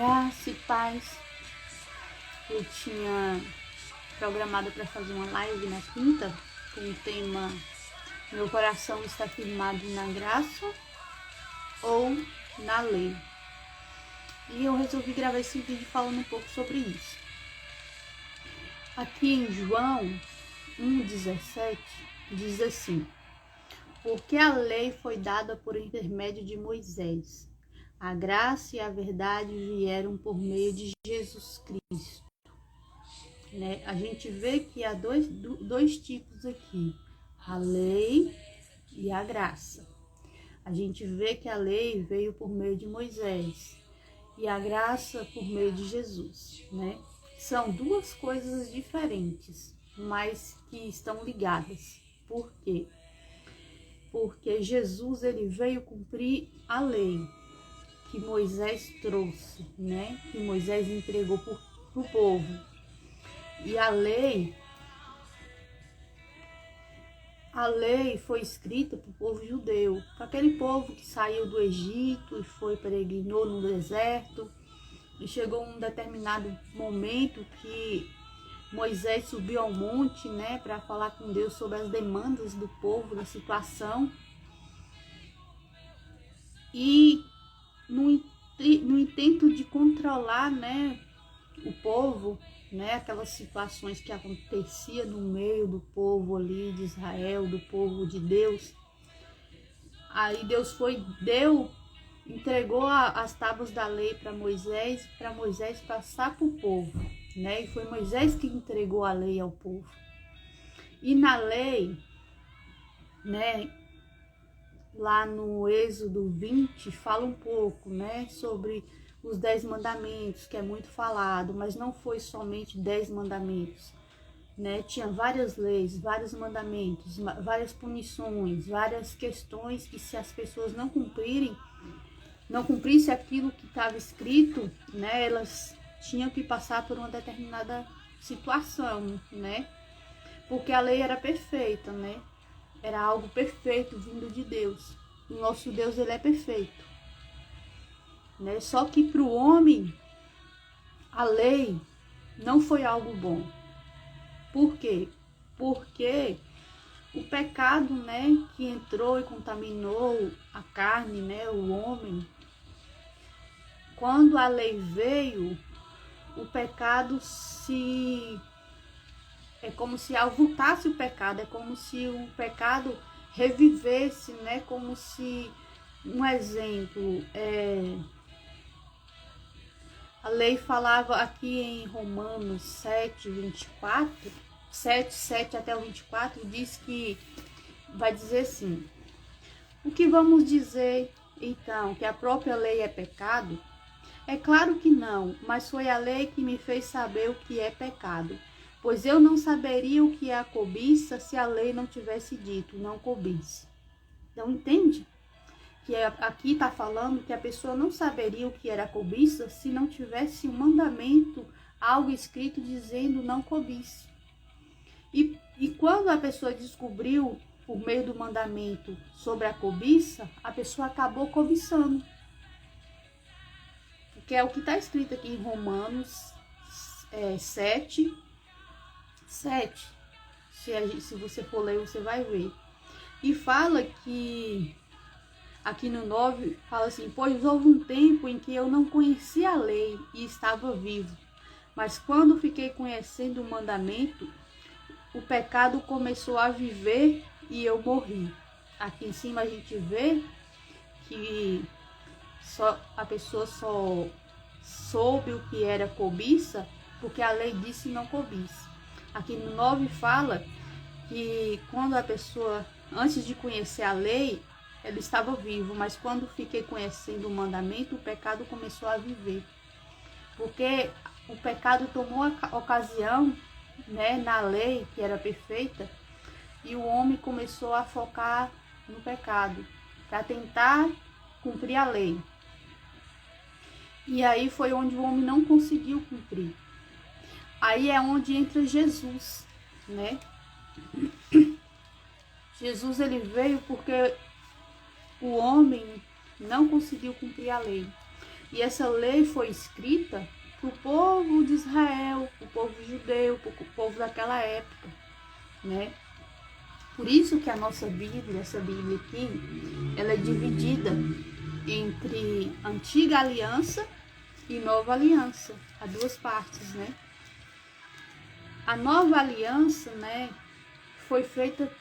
Graça e paz. Eu tinha programado para fazer uma live na quinta com o tema Meu coração está firmado na graça ou na lei. E eu resolvi gravar esse vídeo falando um pouco sobre isso. Aqui em João 1,17 diz assim: porque a lei foi dada por intermédio de Moisés, a graça e a verdade vieram por meio de Jesus Cristo. Né? A gente vê que há dois tipos aqui, a lei e a graça. A gente vê que a lei veio por meio de Moisés e a graça por meio de Jesus, né? São duas coisas diferentes, mas que estão ligadas. Por quê? Porque Jesus ele veio cumprir a lei que Moisés trouxe, né? Que Moisés entregou para o povo. E a lei foi escrita para o povo judeu, para aquele povo que saiu do Egito e peregrinou no deserto. E chegou um determinado momento que Moisés subiu ao monte, né, para falar com Deus sobre as demandas do povo, da situação. E no intento de controlar, né, o povo, né, aquelas situações que acontecia no meio do povo ali de Israel, do povo de Deus. Aí Deus entregou as tábuas da lei para Moisés passar para o povo, né? E foi Moisés que entregou a lei ao povo. E na lei, né, lá no Êxodo 20, fala um pouco, né, sobre os 10 mandamentos, que é muito falado, mas não foi somente 10 mandamentos, né? Tinha várias leis, vários mandamentos, várias punições, várias questões que se as pessoas não cumprissem aquilo que estava escrito, né, elas tinham que passar por uma determinada situação, né? Porque a lei era perfeita, né? Era algo perfeito vindo de Deus. O nosso Deus, ele é perfeito, né? Só que para o homem, a lei não foi algo bom. Por quê? Porque o pecado, né, que entrou e contaminou a carne, né, o homem, quando a lei veio, o pecado é como se voltasse o pecado, é como se o pecado revivesse, né, como se, um exemplo, a lei falava aqui em Romanos 7 até o 24, diz que, vai dizer assim: o que vamos dizer, então, que a própria lei é pecado? É claro que não, mas foi a lei que me fez saber o que é pecado. Pois eu não saberia o que é a cobiça se a lei não tivesse dito, não cobice. Então, entende? Que aqui está falando que a pessoa não saberia o que era cobiça se não tivesse um mandamento, algo escrito dizendo não cobice. E quando a pessoa descobriu, por meio do mandamento, sobre a cobiça, a pessoa acabou cobiçando. Porque é o que está escrito aqui em Romanos 7. Se você for ler, você vai ver. E fala que, aqui no 9, fala assim: pois houve um tempo em que eu não conhecia a lei e estava vivo. Mas quando fiquei conhecendo o mandamento, o pecado começou a viver e eu morri. Aqui em cima a gente vê que a pessoa só soube o que era cobiça porque a lei disse não cobiça. Aqui no 9 fala que quando a pessoa, antes de conhecer a lei, ele estava vivo, mas quando fiquei conhecendo o mandamento, o pecado começou a viver. Porque o pecado tomou a ocasião, né, na lei, que era perfeita, e o homem começou a focar no pecado, para tentar cumprir a lei. E aí foi onde o homem não conseguiu cumprir. Aí é onde entra Jesus, né? Jesus, ele veio porque o homem não conseguiu cumprir a lei. E essa lei foi escrita para o povo de Israel, para o povo judeu, para o povo daquela época, né? Por isso que a nossa Bíblia, essa Bíblia aqui, ela é dividida entre Antiga Aliança e Nova Aliança, há duas partes, né? A Nova Aliança, né, foi feita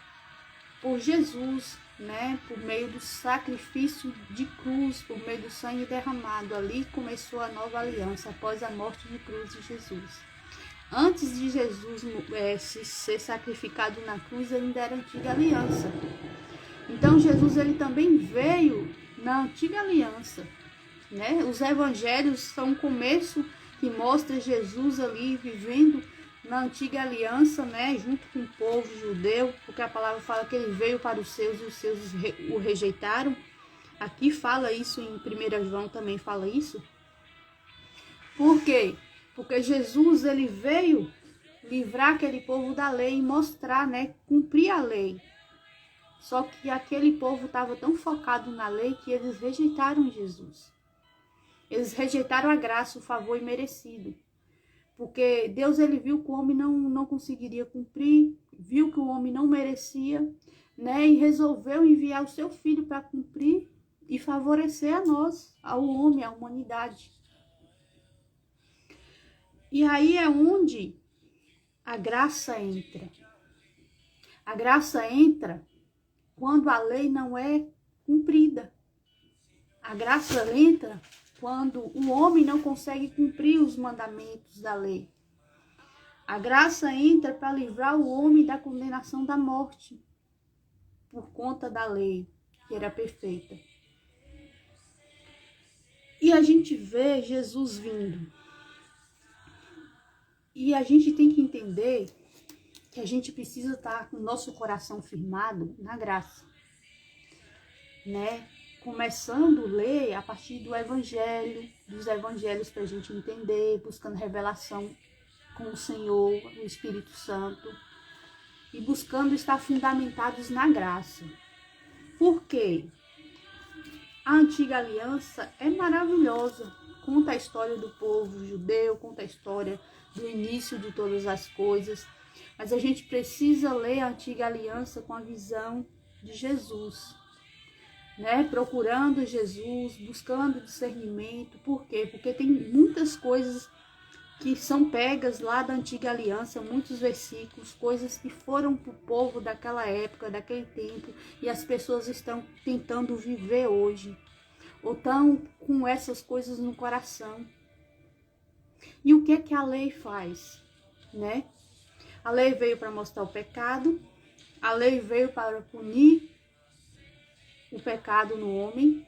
por Jesus, né, por meio do sacrifício de cruz, por meio do sangue derramado. Ali começou a Nova Aliança, após a morte de cruz de Jesus. Antes de Jesus ser sacrificado na cruz, ainda era a Antiga Aliança. Então Jesus ele também veio na Antiga Aliança, né? Os evangelhos são um começo que mostra Jesus ali vivendo na Antiga Aliança, né? Junto com o povo judeu, porque a palavra fala que ele veio para os seus e os seus o rejeitaram. Aqui fala isso, em 1 João também fala isso. Por quê? Porque Jesus ele veio livrar aquele povo da lei e mostrar, né? Cumprir a lei. Só que aquele povo estava tão focado na lei que eles rejeitaram Jesus. Eles rejeitaram a graça, o favor imerecido. Porque Deus ele viu que o homem não conseguiria cumprir, viu que o homem não merecia, né? E resolveu enviar o seu filho para cumprir e favorecer a nós, ao homem, à humanidade. E aí é onde a graça entra. A graça entra quando a lei não é cumprida. A graça entra quando o homem não consegue cumprir os mandamentos da lei. A graça entra para livrar o homem da condenação da morte, por conta da lei, que era perfeita. E a gente vê Jesus vindo. E a gente tem que entender que a gente precisa estar com o nosso coração firmado na graça, né? Começando a ler a partir do Evangelho, dos Evangelhos para a gente entender, buscando revelação com o Senhor, o Espírito Santo, e buscando estar fundamentados na graça. Por quê? A Antiga Aliança é maravilhosa, conta a história do povo judeu, conta a história do início de todas as coisas, mas a gente precisa ler a Antiga Aliança com a visão de Jesus, né? Procurando Jesus, buscando discernimento. Por quê? Porque tem muitas coisas que são pegas lá da Antiga Aliança, muitos versículos, coisas que foram para o povo daquela época, daquele tempo, e as pessoas estão tentando viver hoje, ou estão com essas coisas no coração. E o que é que a lei faz, né? A lei veio para mostrar o pecado, a lei veio para punir o pecado no homem,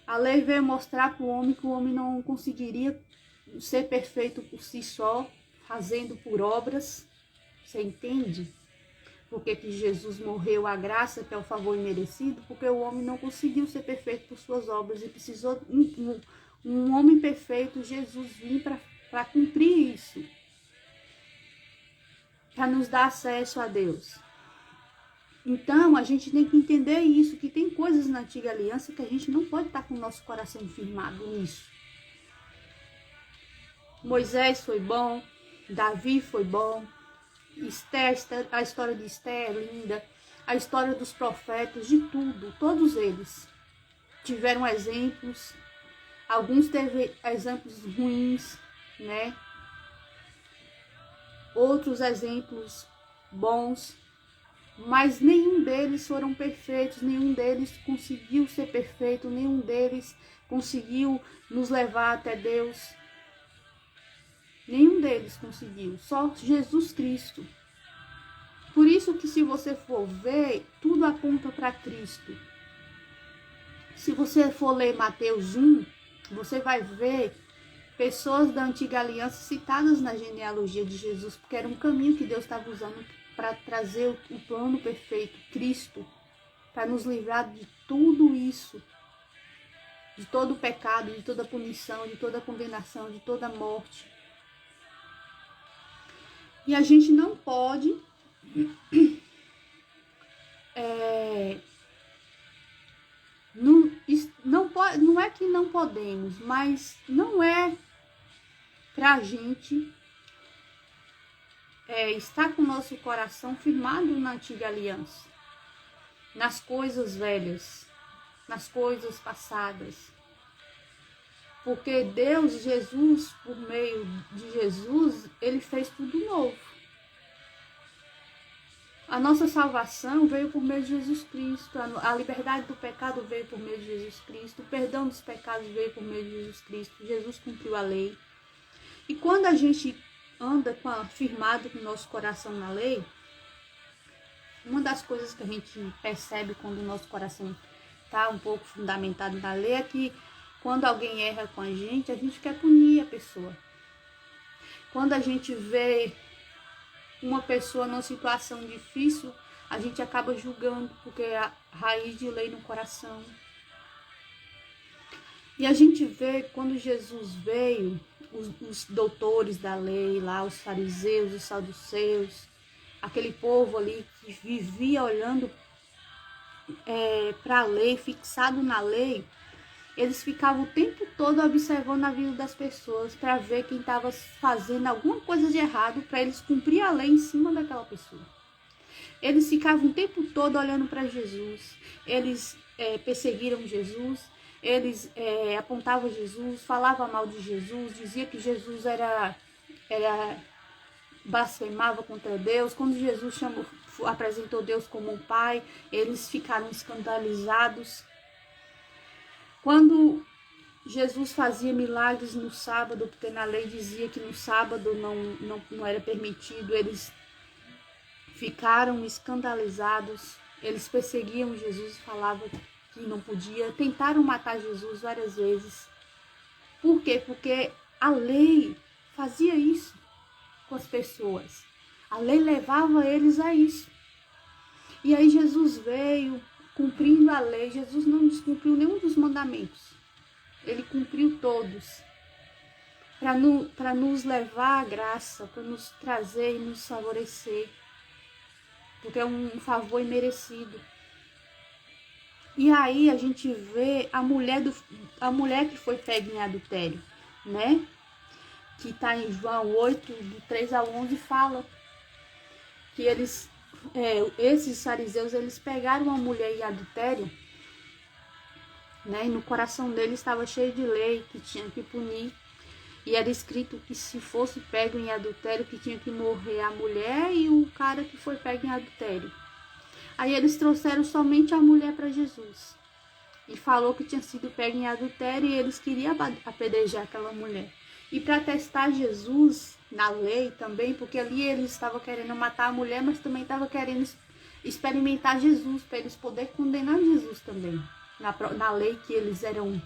a lei veio mostrar para o homem que o homem não conseguiria ser perfeito por si só, fazendo por obras. Você entende? Por que Jesus morreu a graça, que é o favor imerecido? Porque o homem não conseguiu ser perfeito por suas obras e precisou um homem perfeito, Jesus, vir para cumprir isso, para nos dar acesso a Deus. Então, a gente tem que entender isso, que tem coisas na Antiga Aliança que a gente não pode estar com o nosso coração firmado nisso. Moisés foi bom, Davi foi bom, Esther, a história de Esther é linda, a história dos profetas, de tudo, todos eles tiveram exemplos, alguns teve exemplos ruins, né? Outros exemplos bons, mas nenhum deles foram perfeitos, nenhum deles conseguiu ser perfeito, nenhum deles conseguiu nos levar até Deus. Nenhum deles conseguiu, só Jesus Cristo. Por isso que se você for ver, tudo aponta para Cristo. Se você for ler Mateus 1, você vai ver pessoas da Antiga Aliança citadas na genealogia de Jesus, porque era um caminho que Deus estava usando para trazer o plano perfeito, Cristo, para nos livrar de tudo isso, de todo o pecado, de toda a punição, de toda a condenação, de toda a morte. E a gente não pode não é que não podemos, mas não é pra gente estar com o nosso coração firmado na antiga aliança, nas coisas velhas, nas coisas passadas. Porque Deus, Jesus, por meio de Jesus, ele fez tudo novo. A nossa salvação veio por meio de Jesus Cristo, a liberdade do pecado veio por meio de Jesus Cristo, o perdão dos pecados veio por meio de Jesus Cristo, Jesus cumpriu a lei. E quando a gente anda firmado com o nosso coração na lei, uma das coisas que a gente percebe quando o nosso coração está um pouco fundamentado na lei é que quando alguém erra com a gente quer punir a pessoa. Quando a gente vê uma pessoa numa situação difícil, a gente acaba julgando, porque é a raiz de lei no coração. E a gente vê quando Jesus veio, os doutores da lei lá, os fariseus, os saduceus, aquele povo ali que vivia olhando para a lei, fixado na lei, eles ficavam o tempo todo observando a vida das pessoas para ver quem estava fazendo alguma coisa de errado, para eles cumprir a lei em cima daquela pessoa. Eles ficavam o tempo todo olhando para Jesus, eles perseguiram Jesus, eles apontavam Jesus, falavam mal de Jesus, diziam que Jesus blasfemava contra Deus. Quando Jesus apresentou Deus como um pai, eles ficaram escandalizados. Quando Jesus fazia milagres no sábado, porque na lei dizia que no sábado não era permitido, eles ficaram escandalizados, eles perseguiam Jesus, falavam que não podia, tentaram matar Jesus várias vezes. Por quê? Porque a lei fazia isso com as pessoas. A lei levava eles a isso. E aí Jesus veio cumprindo a lei. Jesus não descumpriu nenhum dos mandamentos. Ele cumpriu todos. Para nos levar à graça, para nos trazer e nos favorecer. Porque é um favor imerecido. E aí a gente vê a mulher que foi pega em adultério, né? Que está em João 8, do 3 ao 11, fala que esses fariseus, eles pegaram uma mulher em adultério, né? E no coração deles estava cheio de lei, que tinha que punir. E era escrito que se fosse pego em adultério, que tinha que morrer a mulher e o cara que foi pego em adultério. Aí eles trouxeram somente a mulher para Jesus. E falou que tinha sido pego em adultério e eles queriam apedrejar aquela mulher. E para testar Jesus na lei também, porque ali eles estavam querendo matar a mulher, mas também estavam querendo experimentar Jesus, para eles poderem condenar Jesus também. Na lei, que eles eram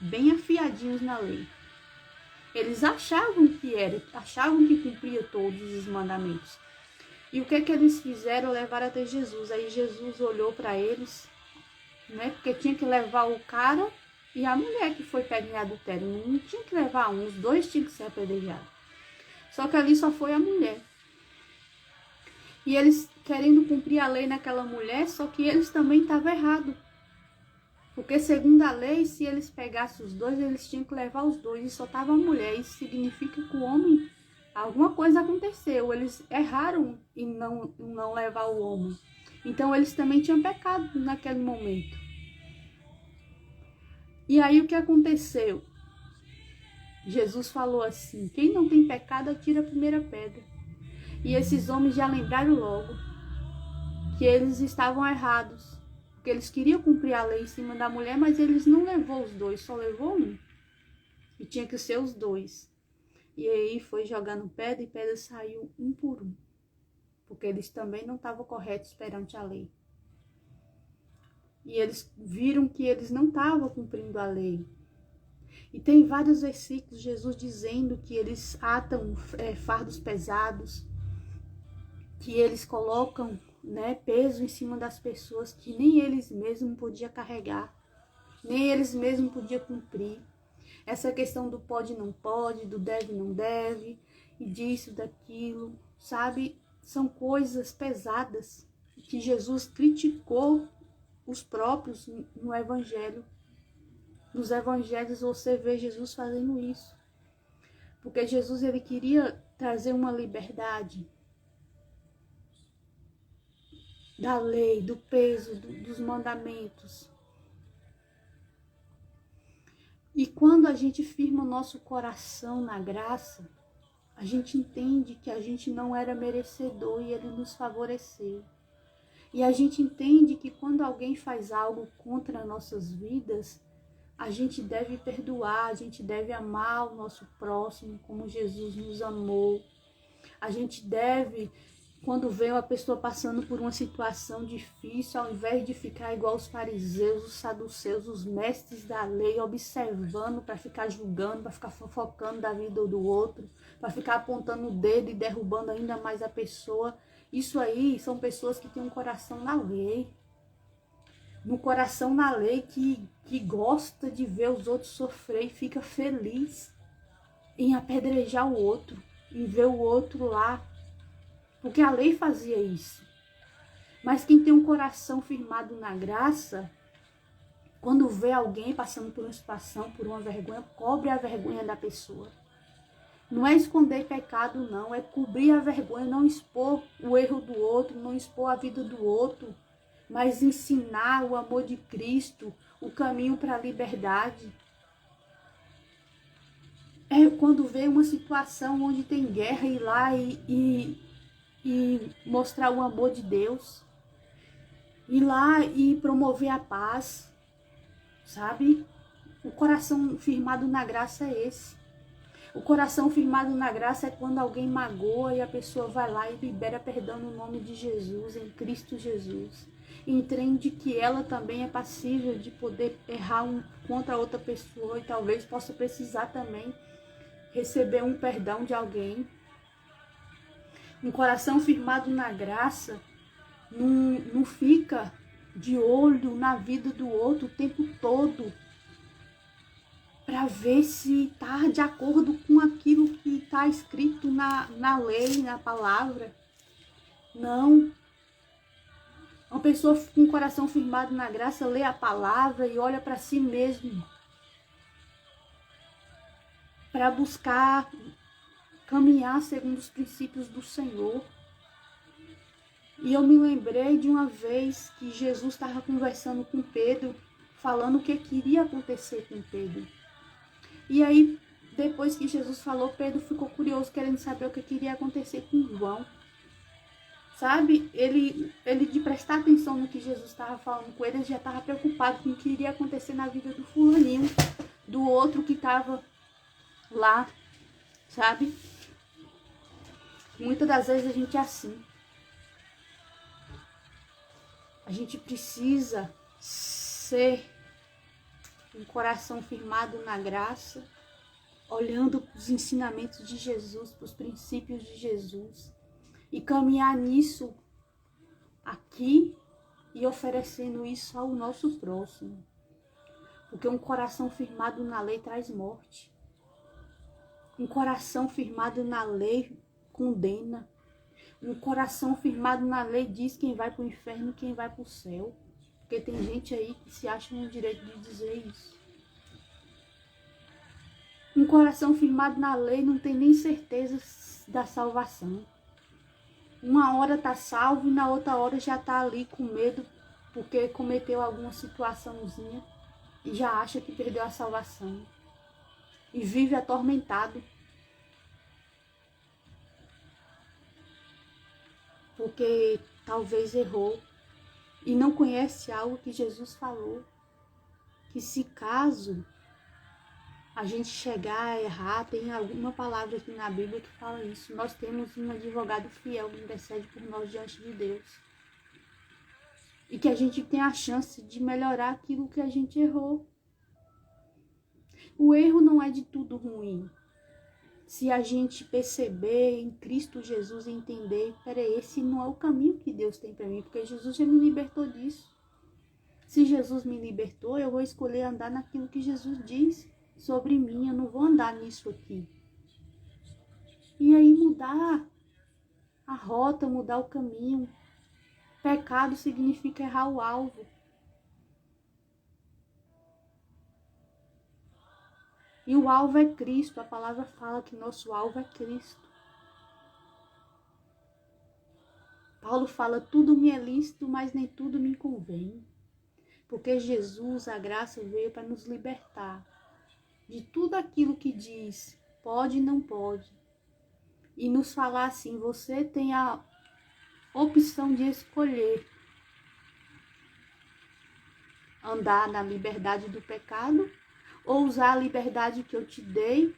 bem afiadinhos na lei. Eles achavam que cumpria todos os mandamentos. E o que eles fizeram? Levaram até Jesus. Aí Jesus olhou para eles, né? Porque tinha que levar o cara e a mulher que foi pega em adultério. Não tinha que levar um, os dois tinham que ser apedrejados. Só que ali só foi a mulher. E eles querendo cumprir a lei naquela mulher, só que eles também estavam errados. Porque segundo a lei, se eles pegassem os dois, eles tinham que levar os dois. E só estava a mulher. Isso significa que o homem, alguma coisa aconteceu. Eles erraram em não levar o homem. Então eles também tinham pecado naquele momento. E aí o que aconteceu? Jesus falou assim: quem não tem pecado, atira a primeira pedra. E esses homens já lembraram logo que eles estavam errados. Porque eles queriam cumprir a lei em cima da mulher, mas eles não levou os dois, só levou um. E tinha que ser os dois. E aí foi jogando pedra e pedra saiu um por um. Porque eles também não estavam corretos perante a lei. E eles viram que eles não estavam cumprindo a lei. E tem vários versículos, Jesus dizendo que eles atam fardos pesados, que eles colocam, né, peso em cima das pessoas que nem eles mesmos podiam carregar, nem eles mesmos podiam cumprir. Essa questão do pode não pode, do deve não deve, e disso, daquilo, sabe? São coisas pesadas que Jesus criticou os próprios no Evangelho. Nos evangelhos você vê Jesus fazendo isso. Porque Jesus, ele queria trazer uma liberdade da lei, do peso, dos mandamentos. E quando a gente firma o nosso coração na graça, a gente entende que a gente não era merecedor e ele nos favoreceu. E a gente entende que quando alguém faz algo contra nossas vidas, a gente deve perdoar, a gente deve amar o nosso próximo como Jesus nos amou. A gente deve, quando vê uma pessoa passando por uma situação difícil, ao invés de ficar igual os fariseus, os saduceus, os mestres da lei, observando para ficar julgando, para ficar fofocando da vida do outro, para ficar apontando o dedo e derrubando ainda mais a pessoa. Isso aí são pessoas que têm um coração na lei. No coração na lei que gosta de ver os outros sofrer e fica feliz em apedrejar o outro, em ver o outro lá. Porque a lei fazia isso. Mas quem tem um coração firmado na graça, quando vê alguém passando por uma situação, por uma vergonha, cobre a vergonha da pessoa. Não é esconder pecado, não. É cobrir a vergonha, não expor o erro do outro, não expor a vida do outro, mas ensinar o amor de Cristo, o caminho para a liberdade. É quando vê uma situação onde tem guerra, ir lá e mostrar o amor de Deus. Ir lá e promover a paz, sabe? O coração firmado na graça é esse. O coração firmado na graça é quando alguém magoa e a pessoa vai lá e libera perdão no nome de Jesus, em Cristo Jesus. E entende que ela também é passível de poder errar contra outra pessoa e talvez possa precisar também receber um perdão de alguém. Um coração firmado na graça não fica de olho na vida do outro o tempo todo para ver se está de acordo com aquilo que está escrito na lei, na palavra. Não. Uma pessoa com o coração firmado na graça lê a palavra e olha para si mesmo para buscar caminhar segundo os princípios do Senhor. E eu me lembrei de uma vez que Jesus estava conversando com Pedro, falando o que iria acontecer com Pedro. E aí, depois que Jesus falou, Pedro ficou curioso, querendo saber o que iria acontecer com João. Sabe, ele de prestar atenção no que Jesus estava falando com ele, ele já estava preocupado com o que iria acontecer na vida do fulaninho, do outro que estava lá, sabe? Muitas das vezes a gente é assim. A gente precisa ser um coração firmado na graça, olhando para os ensinamentos de Jesus, para os princípios de Jesus, e caminhar nisso aqui e oferecendo isso ao nosso próximo. Porque um coração firmado na lei traz morte. Um coração firmado na lei condena. Um coração firmado na lei diz quem vai para o inferno e quem vai para o céu. Porque tem gente aí que se acha no direito de dizer isso. Um coração firmado na lei não tem nem certeza da salvação. Uma hora está salvo e na outra hora já está ali com medo porque cometeu alguma situaçãozinha e já acha que perdeu a salvação. E vive atormentado. Porque talvez errou e não conhece algo que Jesus falou, que se caso a gente chegar a errar, tem alguma palavra aqui na Bíblia que fala isso, nós temos um advogado fiel que intercede por nós diante de Deus. E que a gente tem a chance de melhorar aquilo que a gente errou. O erro não é de tudo ruim. Se a gente perceber em Cristo Jesus e entender, peraí, esse não é o caminho que Deus tem para mim, porque Jesus já me libertou disso. Se Jesus me libertou, eu vou escolher andar naquilo que Jesus diz sobre mim, eu não vou andar nisso aqui. E aí mudar a rota, mudar o caminho. Pecado significa errar o alvo. E o alvo é Cristo. A palavra fala que nosso alvo é Cristo. Paulo fala, tudo me é lícito, mas nem tudo me convém. Porque Jesus, a graça, veio para nos libertar de tudo aquilo que diz pode e não pode. E nos falar assim, você tem a opção de escolher andar na liberdade do pecado ou usar a liberdade que eu te dei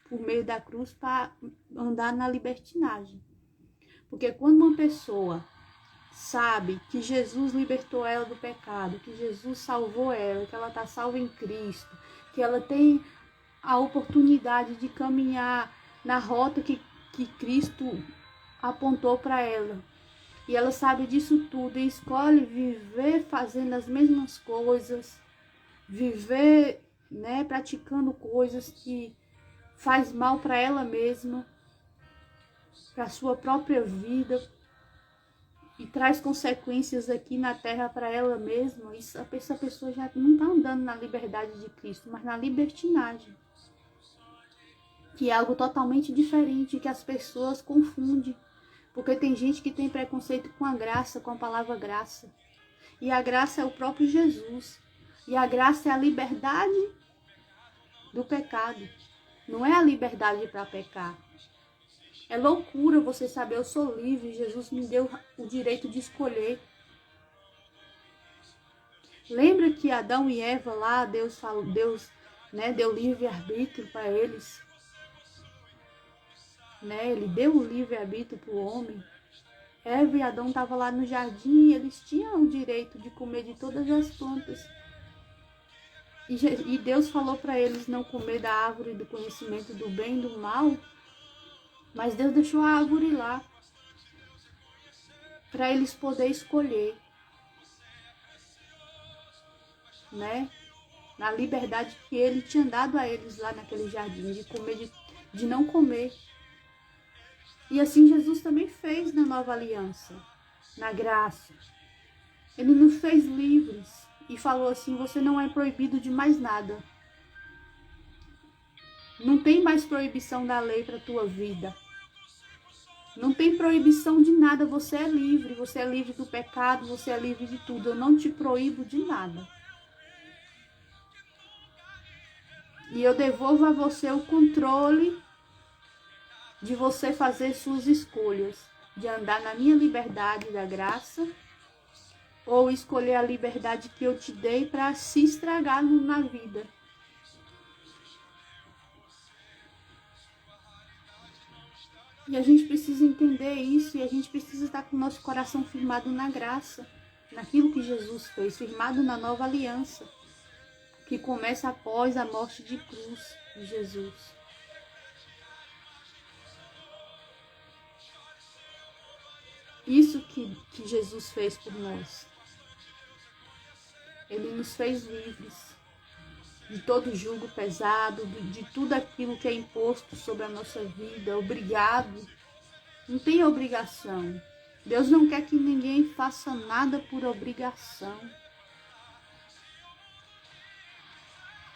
por meio da cruz para andar na libertinagem. Porque quando uma pessoa sabe que Jesus libertou ela do pecado, que Jesus salvou ela, que ela está salva em Cristo, que ela tem a oportunidade de caminhar na rota que Cristo apontou para ela, e ela sabe disso tudo e escolhe viver fazendo as mesmas coisas, viver, praticando coisas que faz mal para ela mesma, para a sua própria vida, e traz consequências aqui na terra para ela mesma, essa pessoa já não está andando na liberdade de Cristo, mas na libertinagem, que é algo totalmente diferente, que as pessoas confundem, porque tem gente que tem preconceito com a graça, com a palavra graça, e a graça é o próprio Jesus, e a graça é a liberdade do pecado, não é a liberdade para pecar. É loucura você saber, eu sou livre, Jesus me deu o direito de escolher. Lembra que Adão e Eva lá, Deus deu livre-arbítrio para eles. Ele deu o livre-arbítrio para o homem. Eva e Adão estavam lá no jardim e eles tinham o direito de comer de todas as plantas. E Deus falou para eles não comer da árvore do conhecimento do bem e do mal. Mas Deus deixou a árvore lá para eles poderem escolher, na liberdade que Ele tinha dado a eles lá naquele jardim, de comer, de não comer. E assim Jesus também fez na nova aliança, na graça. Ele nos fez livres e falou assim, você não é proibido de mais nada. Não tem mais proibição da lei para a tua vida. Não tem proibição de nada, você é livre do pecado, você é livre de tudo. Eu não te proíbo de nada. E eu devolvo a você o controle de você fazer suas escolhas, de andar na minha liberdade da graça, ou escolher a liberdade que eu te dei para se estragar na vida. E a gente precisa entender isso, e a gente precisa estar com o nosso coração firmado na graça, naquilo que Jesus fez, firmado na nova aliança, que começa após a morte de cruz de Jesus. Isso que Jesus fez por nós. Ele nos fez livres de todo jugo pesado, de tudo aquilo que é imposto sobre a nossa vida, obrigado. Não tem obrigação. Deus não quer que ninguém faça nada por obrigação.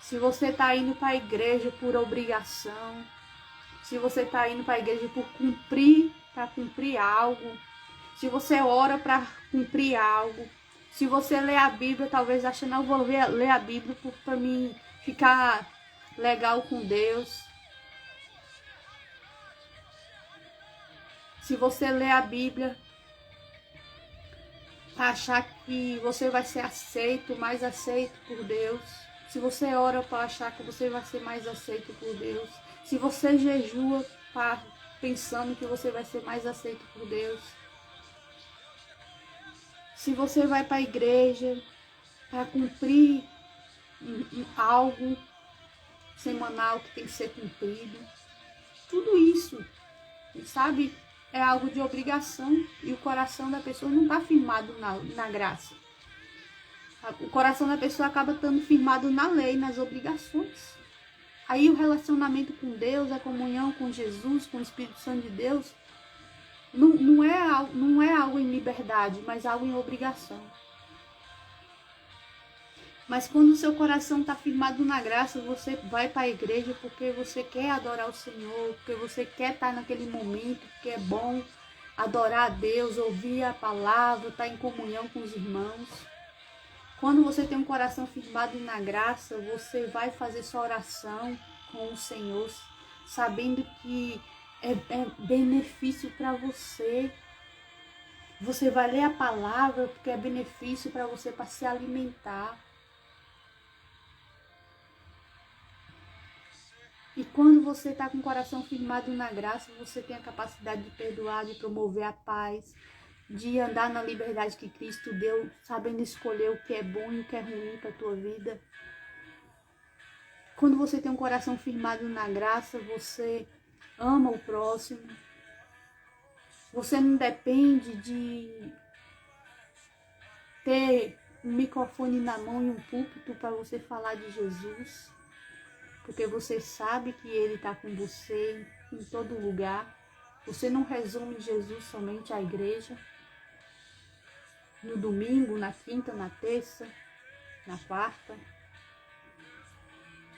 Se você está indo para a igreja por obrigação, se você está indo para a igreja para cumprir algo, se você ora para cumprir algo, se você lê a Bíblia, talvez ache, não, vou ler a Bíblia para mim ficar legal com Deus. Se você lê a Bíblia para achar que você vai ser aceito, mais aceito por Deus. Se você ora para achar que você vai ser mais aceito por Deus. Se você jejua pensando que você vai ser mais aceito por Deus. Se você vai para a igreja para cumprir algo semanal que tem que ser cumprido. Tudo isso, sabe, é algo de obrigação e o coração da pessoa não está firmado na graça. O coração da pessoa acaba estando firmado na lei, nas obrigações. Aí o relacionamento com Deus, a comunhão com Jesus, com o Espírito Santo de Deus, não é algo em liberdade, mas algo em obrigação. Mas quando o seu coração está firmado na graça, você vai para a igreja porque você quer adorar o Senhor, porque você quer estar naquele momento, porque é bom adorar a Deus, ouvir a palavra, estar em comunhão com os irmãos. Quando você tem um coração firmado na graça, você vai fazer sua oração com o Senhor, sabendo que é benefício para você. Você vai ler a palavra porque é benefício para você, para se alimentar. E quando você está com o coração firmado na graça, você tem a capacidade de perdoar, de promover a paz, de andar na liberdade que Cristo deu, sabendo escolher o que é bom e o que é ruim para a tua vida. Quando você tem um coração firmado na graça, você ama o próximo. Você não depende de ter um microfone na mão e um púlpito para você falar de Jesus. Porque você sabe que Ele está com você em todo lugar. Você não resume Jesus somente à igreja. No domingo, na quinta, na terça, na quarta.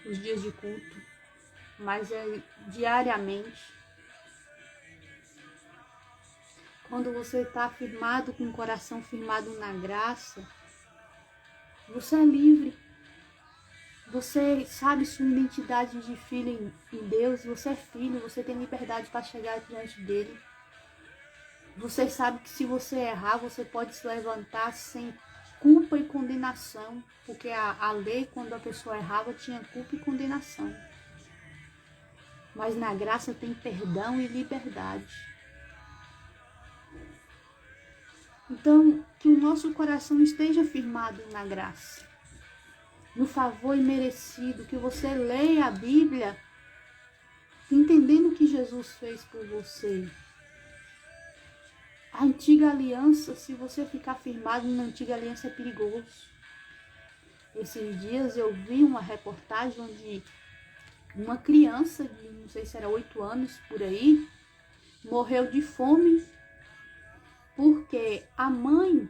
Os dias de culto. Mas é diariamente. Quando você está firmado, com o coração firmado na graça, você é livre. Você sabe sua identidade de filho em Deus, você é filho, você tem liberdade para chegar diante dele. Você sabe que se você errar, você pode se levantar sem culpa e condenação, porque a lei, quando a pessoa errava, tinha culpa e condenação. Mas na graça tem perdão e liberdade. Então, que o nosso coração esteja firmado na graça. No favor imerecido, que você leia a Bíblia entendendo o que Jesus fez por você. A antiga aliança, se você ficar firmado na antiga aliança, é perigoso. Esses dias eu vi uma reportagem onde uma criança de, não sei se era 8 anos por aí, morreu de fome porque a mãe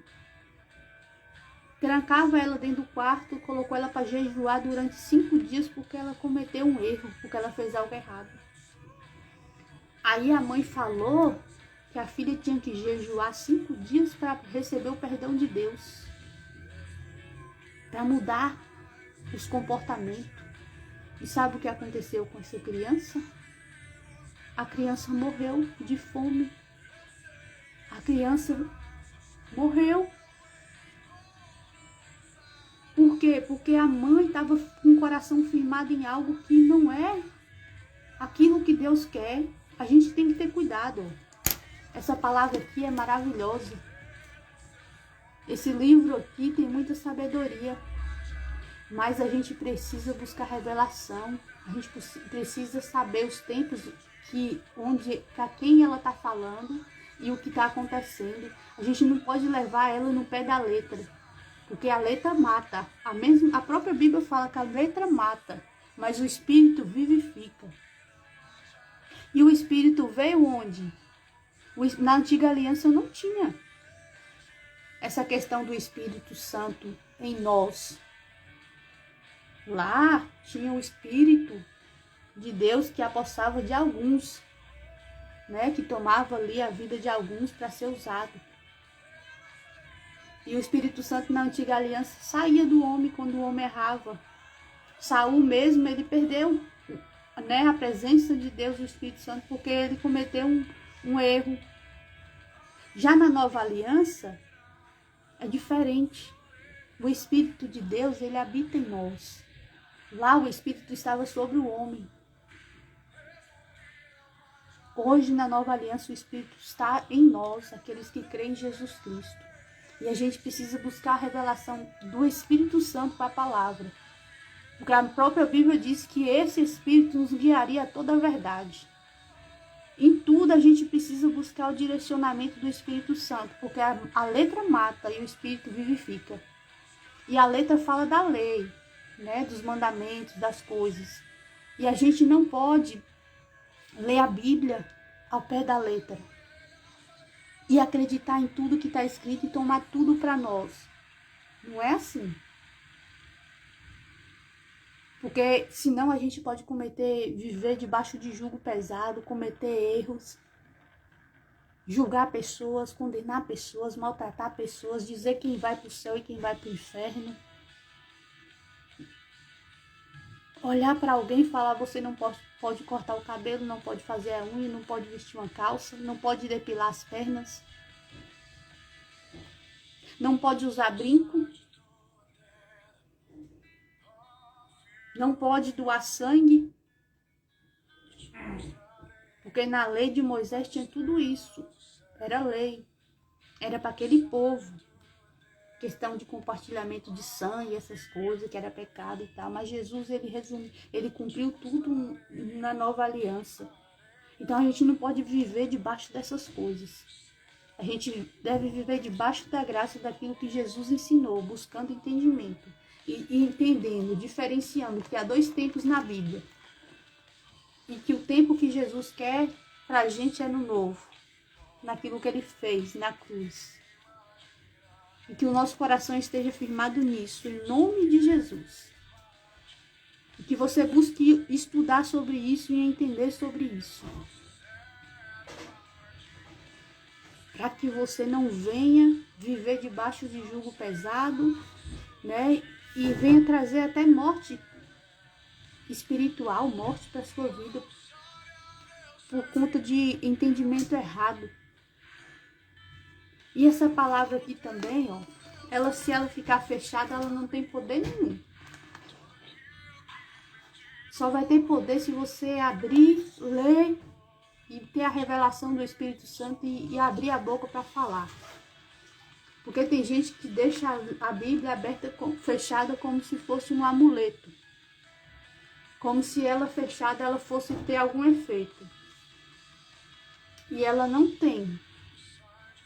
trancava ela dentro do quarto, colocou ela para jejuar durante 5 dias porque ela cometeu um erro, porque ela fez algo errado. Aí a mãe falou que a filha tinha que jejuar 5 dias para receber o perdão de Deus, para mudar os comportamentos. E sabe o que aconteceu com essa criança? A criança morreu de fome. A criança morreu. Por quê? Porque a mãe estava com o coração firmado em algo que não é aquilo que Deus quer. A gente tem que ter cuidado. Essa palavra aqui é maravilhosa. Esse livro aqui tem muita sabedoria. Mas a gente precisa buscar revelação. A gente precisa saber os tempos para quem ela está falando e o que está acontecendo. A gente não pode levar ela no pé da letra. Porque a letra mata. A própria Bíblia fala que a letra mata, mas o Espírito vivifica. E o Espírito veio onde? Na antiga aliança não tinha essa questão do Espírito Santo em nós. Lá tinha o Espírito de Deus que apossava de alguns, né? Que tomava ali a vida de alguns para ser usado. E o Espírito Santo na antiga aliança saía do homem quando o homem errava. Saul mesmo, ele perdeu, né, a presença de Deus, o Espírito Santo, porque ele cometeu um erro. Já na nova aliança, é diferente. O Espírito de Deus, ele habita em nós. Lá o Espírito estava sobre o homem. Hoje, na nova aliança, o Espírito está em nós, aqueles que creem em Jesus Cristo. E a gente precisa buscar a revelação do Espírito Santo para a palavra. Porque a própria Bíblia diz que esse Espírito nos guiaria a toda a verdade. Em tudo a gente precisa buscar o direcionamento do Espírito Santo. Porque a letra mata e o Espírito vivifica. E a letra fala da lei, né, dos mandamentos, das coisas. E a gente não pode ler a Bíblia ao pé da letra. E acreditar em tudo que está escrito e tomar tudo para nós. Não é assim. Porque senão a gente pode viver debaixo de jugo pesado, cometer erros, julgar pessoas, condenar pessoas, maltratar pessoas, dizer quem vai para o céu e quem vai para o inferno. Olhar para alguém e falar, você não pode cortar o cabelo, não pode fazer a unha, não pode vestir uma calça, não pode depilar as pernas, não pode usar brinco, não pode doar sangue. Porque na lei de Moisés tinha tudo isso. Era lei. Era para aquele povo. Questão de compartilhamento de sangue, essas coisas, que era pecado e tal. Mas Jesus, ele cumpriu tudo na nova aliança. Então a gente não pode viver debaixo dessas coisas. A gente deve viver debaixo da graça daquilo que Jesus ensinou, buscando entendimento. E entendendo, diferenciando que há 2 tempos na Bíblia. E que o tempo que Jesus quer para a gente é no novo. Naquilo que ele fez na cruz. E que o nosso coração esteja firmado nisso, em nome de Jesus. E que você busque estudar sobre isso e entender sobre isso. Para que você não venha viver debaixo de jugo pesado, né? E venha trazer até morte espiritual, morte para a sua vida. Por conta de entendimento errado. E essa palavra aqui também, ó, se ela ficar fechada, ela não tem poder nenhum. Só vai ter poder se você abrir, ler e ter a revelação do Espírito Santo e abrir a boca para falar. Porque tem gente que deixa a Bíblia aberta, fechada como se fosse um amuleto. Como se ela fechada, ela fosse ter algum efeito. E ela não tem.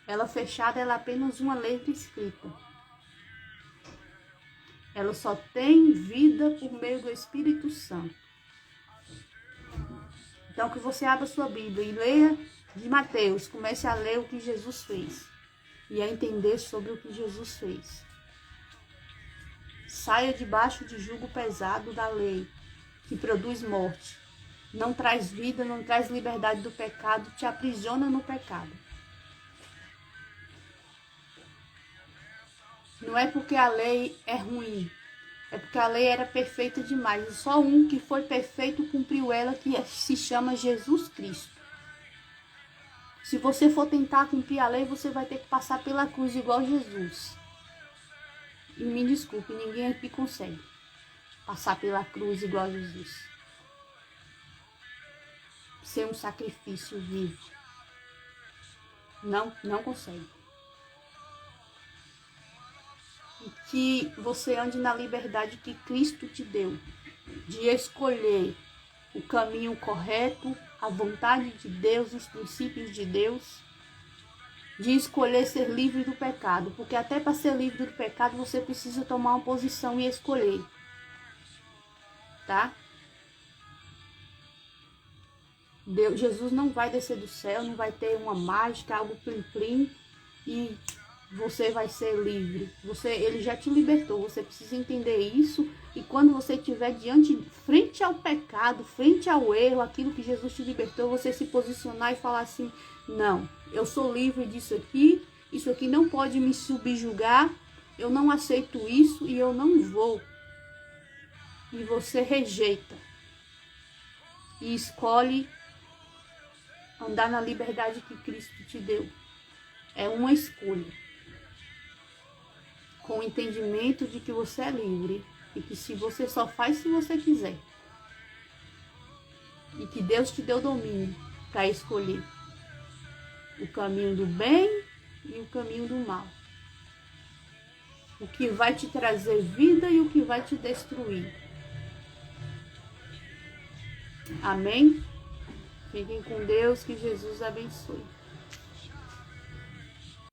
Ela fechada, ela é apenas uma letra escrita. Ela só tem vida por meio do Espírito Santo. Então, que você abra sua Bíblia e leia de Mateus. Comece a ler o que Jesus fez. E a entender sobre o que Jesus fez. Saia debaixo de jugo pesado da lei, que produz morte. Não traz vida, não traz liberdade do pecado, te aprisiona no pecado. Não é porque a lei é ruim, é porque a lei era perfeita demais. E só um que foi perfeito cumpriu ela, que se chama Jesus Cristo. Se você for tentar cumprir a lei, você vai ter que passar pela cruz igual Jesus. E me desculpe, ninguém aqui consegue passar pela cruz igual Jesus. Ser um sacrifício vivo. Não consegue. E que você ande na liberdade que Cristo te deu, de escolher o caminho correto, a vontade de Deus, os princípios de Deus, de escolher ser livre do pecado, porque até para ser livre do pecado você precisa tomar uma posição e escolher, tá? Jesus não vai descer do céu, não vai ter uma mágica, algo plim-plim e você vai ser livre. Ele já te libertou, você precisa entender isso. E quando você estiver frente ao pecado, frente ao erro, aquilo que Jesus te libertou, você se posicionar e falar assim, não, eu sou livre disso aqui, isso aqui não pode me subjugar, eu não aceito isso e eu não vou. E você rejeita e escolhe andar na liberdade que Cristo te deu. É uma escolha. Com o entendimento de que você é livre. E que se você só faz se você quiser. E que Deus te deu domínio para escolher o caminho do bem e o caminho do mal. O que vai te trazer vida e o que vai te destruir. Amém? Fiquem com Deus, que Jesus abençoe.